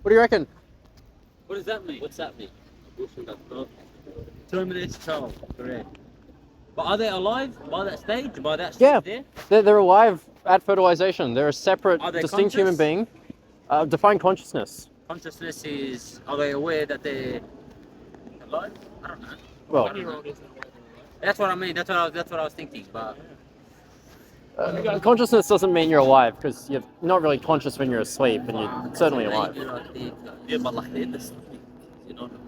What do you reckon? What does that mean? What's that mean? Terminates child, correct. But are they alive by that stage? By that stage there? They're alive at fertilization. They're a separate, Are they distinct conscious? human being. Define consciousness. Consciousness is, are they aware that they're alive? I don't know. Well, That's what I mean. That's what I was thinking. But consciousness doesn't mean you're alive because you're not really conscious when you're asleep, and you're certainly alive. Yeah, but like they're in the stomach. You know what I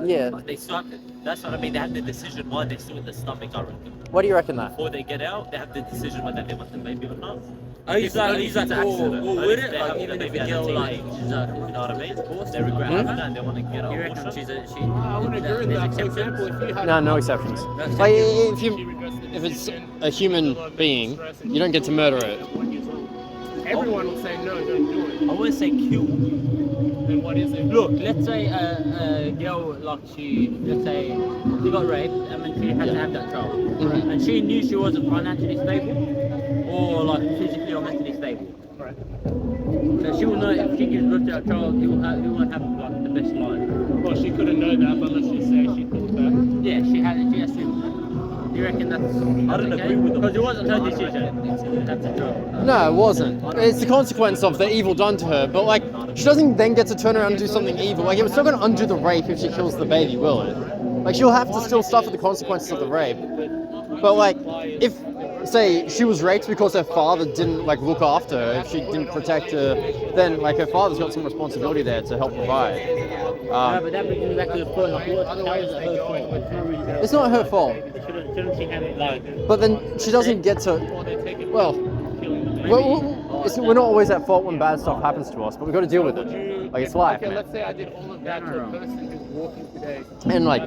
mean? Yeah. Like they start. That's what I mean. They have the decision why they're still in the stomach. I reckon. What do you reckon that? Before they get out, they have the decision whether they want the baby or not. He's like, all with it. They Like, have even the if baby a as girl, a like, teenage, you know what I mean? They regret having that and they want to get you out. reckon she's a, she, I wouldn't agree with that. For example, if you had No exceptions. Like if it's a human being, you don't get to murder it. everyone will say no, don't do it. I wouldn't say kill. Then what is it? look, let's say a girl, like let's say she got raped, I mean, she had to have that child. Mhm. And she knew she wasn't financially stable or like physically or mentally stable. Right. So she will know if she gives birth to that child, he won't have like the best life. Well, she couldn't know that, but let's just say she thought that. Yeah, she assumed that. Do you reckon that's I don't agree with them. Because it wasn't her decision. That's a child. No, it wasn't. It's the consequence of the evil done to her. But like, she doesn't then get to turn around and do something evil. Like, it was still going to undo the rape if she kills the baby, will it? Like, she'll have to still suffer the consequences of the rape. But like, if say she was raped because her father didn't like look after her, if she didn't protect her, then like her father's got some responsibility there to help provide. No, but that brings me back to the point. Like, how is it her fault? It's not her fault. Shouldn't she have it like? But then she doesn't get to. Well, we're not always at fault when bad stuff happens to us, but we've got to deal with it. Like, it's life, Okay, man. let's say I did all of that to a person who's walking today. And like,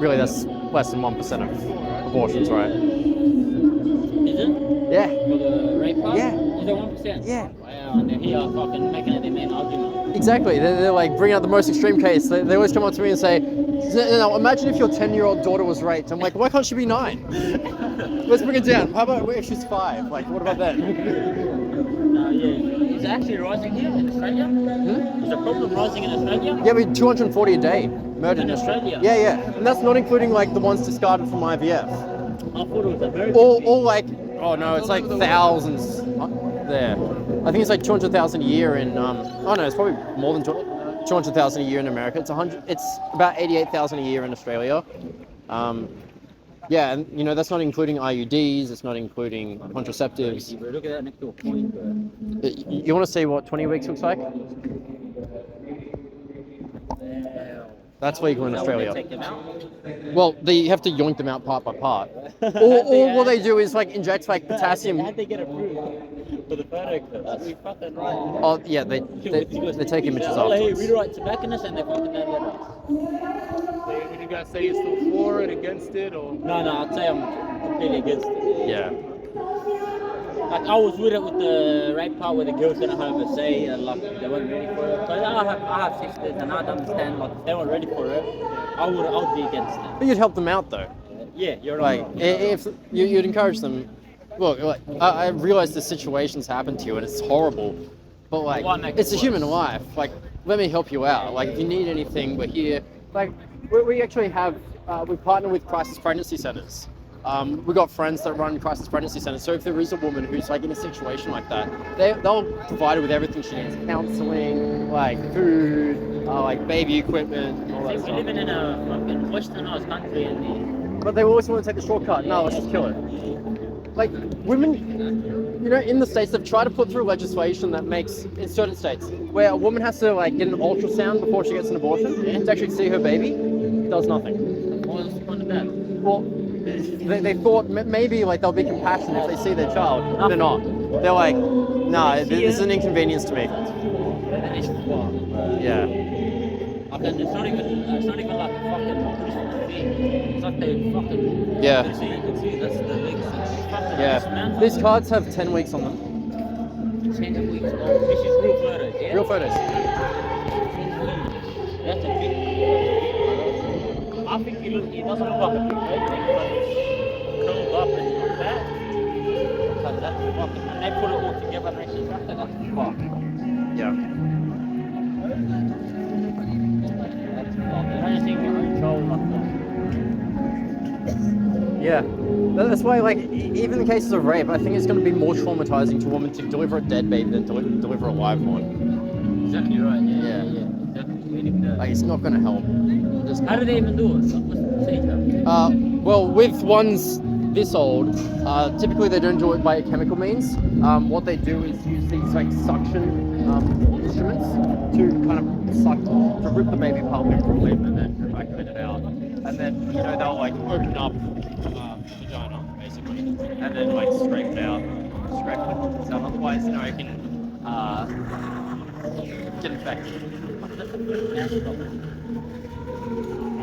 really, that's less than 1% of abortions, right? Is it? Yeah. For the rape part? Yeah. Is it 1%? Yeah. Wow, and they're here fucking making it their main argument. Exactly. They're like bringing out the most extreme case. They always come up to me and say, "No, imagine if your 10-year-old daughter was raped." I'm like, why can't she be 9? Let's bring it down. How about if she's 5? Like, what about that? Yeah. Is it actually rising here in Australia? Is the problem rising in Australia? Yeah, we 240 a day murdered In Australia? Yeah. And that's not including like the ones discarded from IVF. I thought it was American. Or like, oh no, it's like thousands there. I think it's like 200,000 a year in, oh no, it's probably more than 200,000 a year in America. It's about 88,000 a year in Australia. Yeah, and you know, that's not including IUDs, it's not including contraceptives. Look at that next door point, bro. You want to see what 20 weeks looks like? That's legal in Australia. Take them out? Well, they have to yoink them out part by part. Or what they do is like inject like potassium. How'd they get approved for the photo clip? That's fucking right. Oh yeah, they take images Hey, afterwards. we write tobacconists and they fucking don't let us. So would you guys say you're still for it, against it, or? No, I'd say I'm completely against it. Yeah. Like, I was with it with the rape part where the girls didn't have a say and like they weren't ready for it. Because I have sisters and I'd understand, like if they weren't ready for it, I would be against it. But you'd help them out though. Yeah, you're Like right. if you'd encourage them. Look, like, I realize the situations happen to you and it's horrible, but like it's a human life. Like, let me help you out. Like, if you need anything, we're here. Like, we actually have we partner with crisis pregnancy centers. We got friends that run crisis pregnancy centers. So if there is a woman who's like in a situation like that, they'll provide her with everything she needs: counselling, like food, like baby equipment, and all that We're stuff. living in a fucking westernized country and But they always want to take the shortcut. No, let's just kill it. Like, women, you know, in the States, they've tried to put through legislation that makes, in certain states, where a woman has to, like, get an ultrasound before she gets an abortion to actually see her baby. It does nothing. what's the point of that? Well, they thought maybe, like, they'll be compassionate if they see their child. They're not. They're like, nah, this is an inconvenience to me. And it's what? Yeah. Okay, it's not even like a fucking Christmas thing. It's like they fucking. Yeah. You can see that's the big fucking Yeah. dismantle. These cards have 10 weeks on them. 10 weeks old. This is real photos, yeah? Real photos. That's a big. I think it doesn't look like a big baby, but it's curled up and like that. But that's fucking. And they put it all together and they said, that's fuck. Yeah. Yeah. That's why, like, even in cases of rape, I think it's going to be more traumatizing to a woman to deliver a dead baby than to deliver a live one. Exactly right. Yeah. Exactly. Like, it's not going to help. How do they even do it? What's the procedure? Well, with ones this old, typically they don't do it by chemical means. What they do is use these like suction instruments to kind of suck, to rip the baby apart from limb and then like let it out. And then, you know, they'll like open up vagina basically, and then like scrape it out, scrape it. So otherwise, you know, it can get infected.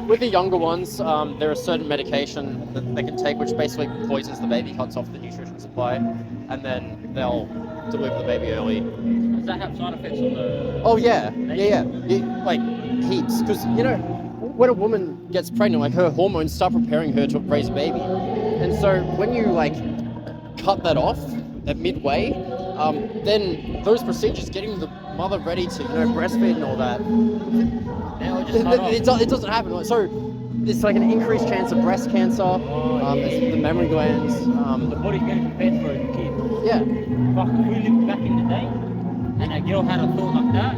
With the younger ones, there is certain medication that they can take which basically poisons the baby, cuts off the nutrition supply, and then they'll deliver the baby early. Does that have side effects on the... Oh yeah, like heaps. Because, you know, when a woman gets pregnant, like her hormones start preparing her to raise a baby. And so when you like cut that off at midway, then those procedures, getting the mother ready to, you know, breastfeed and all that, it doesn't happen. So it's like an increased chance of breast cancer, the mammary glands. The body's getting prepared for a kid. Yeah. Fuck, if we lived back in the day, and a girl had a thought like that,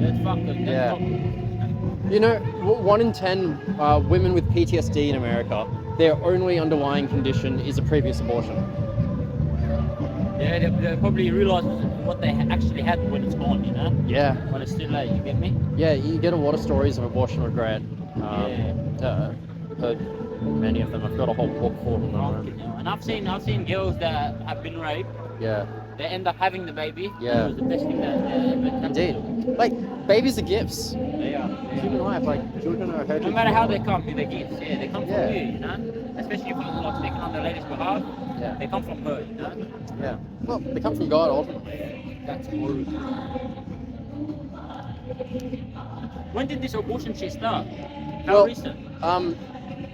that's fucking... Yeah. You know, 1 in 10 women with PTSD in America, their only underlying condition is a previous abortion. Yeah, they probably realise what they actually had when it's gone, you know? Yeah. When it's too late, you get me? Yeah, you get a lot of stories of abortion regret. Heard many of them. I've got a whole book for them. And I've seen girls that have been raped. Yeah. They end up having the baby. Yeah. It was the best thing that ever happened. Indeed. Like, babies are gifts. They are. Human life, like, children are No matter how they come, they're gifts. Yeah, they come from Yeah. you, you know? Especially if you're like speaking on the lady's behalf. Yeah. They come from her, you know? Yeah. Well, they come from God ultimately. That's horrible. When did this abortion shit start? How recent?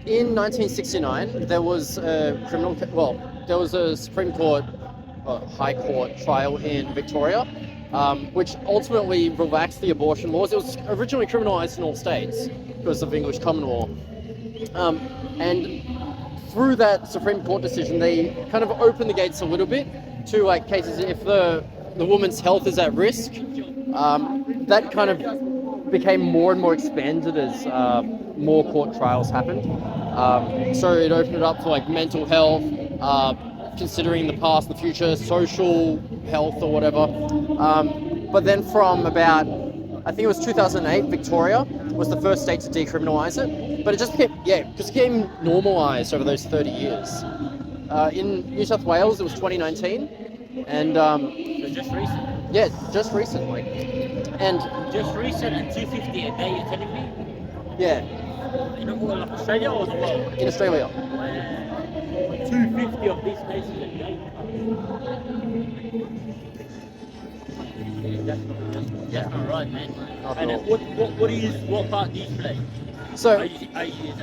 In 1969, there was a there was a Supreme Court, High Court trial in Victoria, which ultimately relaxed the abortion laws. It was originally criminalised in all states because of English common law, and through that Supreme Court decision, they kind of opened the gates a little bit to like cases if the woman's health is at risk. That kind of became more and more expanded as more court trials happened. So it opened it up for like mental health, considering the past, the future, social health or whatever. But then from about, I think it was 2008, Victoria was the first state to decriminalise it. But it just became normalised over those 30 years. In New South Wales, it was 2019. And So just recent. yeah, just recently. And Just recent and 250 a day, you're telling me? yeah, In like Australia or the world? in Australia. 250 of these cases a day. That's not right, man. Not And at what part do you play? So Are you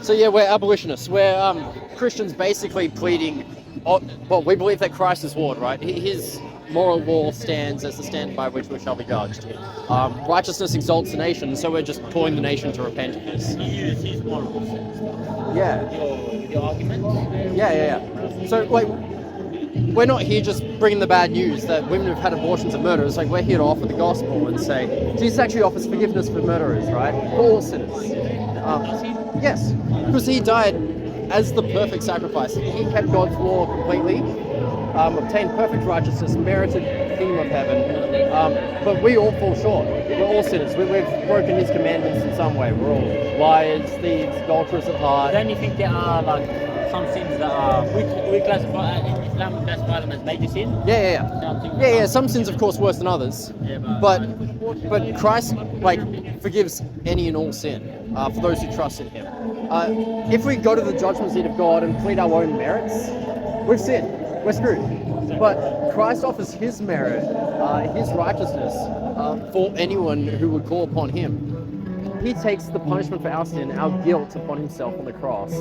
So yeah, we're abolitionists. We're Christians basically pleading, well, we believe that Christ is Lord, right? His moral law stands as the standard by which we shall be judged. Righteousness exalts the nation, so we're just calling the nation to repent of this. you use his moral sense Yeah, with your arguments? yeah. So like, we're not here just bringing the bad news that women who've had abortions are murderers. Like, we're here to offer the gospel and say Jesus actually offers forgiveness for murderers, right? For all sinners. Yes, because he died as the perfect sacrifice. He kept God's law completely, obtained perfect righteousness, merited the kingdom of heaven. But we all fall short. We're all sinners. We've broken his commandments in some way. We're all liars, thieves, adulterers at heart. Don't you think there are like some sins that are we classify in Islam, we classify them as major sin? Yeah. Some sins, of course, worse than others. Yeah, But Christ forgives any and all sin for those who trust in Him. If we go to the judgment seat of God and plead our own merits, we've sinned. We're screwed. But Christ offers His merit, His righteousness for anyone who would call upon Him. He takes the punishment for our sin, our guilt, upon Himself on the cross,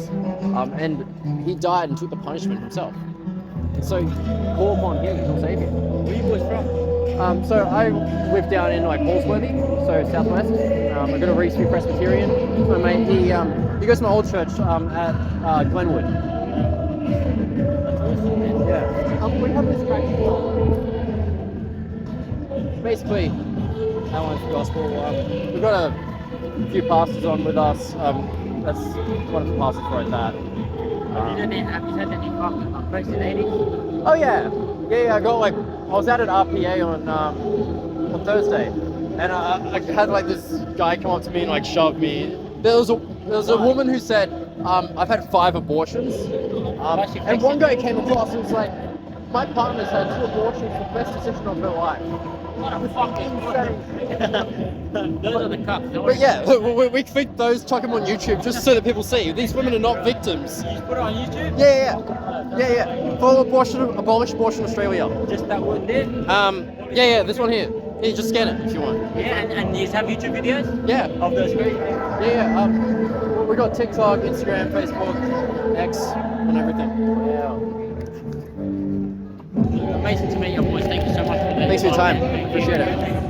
and He died and took the punishment Himself. And so call upon Him, He'll save you. Where are you boys from? So I live down in like Hallsworthy, so southwest. I go to Reese Presbyterian. My mate, he goes to my old church at Glenwood. Yeah. We have this track. Basically, that one's the gospel. We've got a few pastors on with us. That's one of the pastors wrote that. Have you had any fucking crazy ladies? Oh yeah. I got like, I was out at RPA on Thursday, and I had like this guy come up to me and like shove me. There was a woman who said, I've had 5 abortions, and one guy came across and was like, my partner's had 2 abortions, the best decision of her life. What a fucking those are the cups. But yeah, we think those, chuck them on YouTube just so that people see. These women are not victims. You just put it on YouTube? Yeah. Follow Abolish Abortion Australia. Just that one there? Yeah, this one here. Yeah, just scan it if you want. Yeah, and you have YouTube videos? Yeah. Of those great things? Yeah. We got TikTok, Instagram, Facebook, X, and everything. Wow. Amazing to meet you, boys. Thank you so much for that. Thanks for your time. Appreciate it.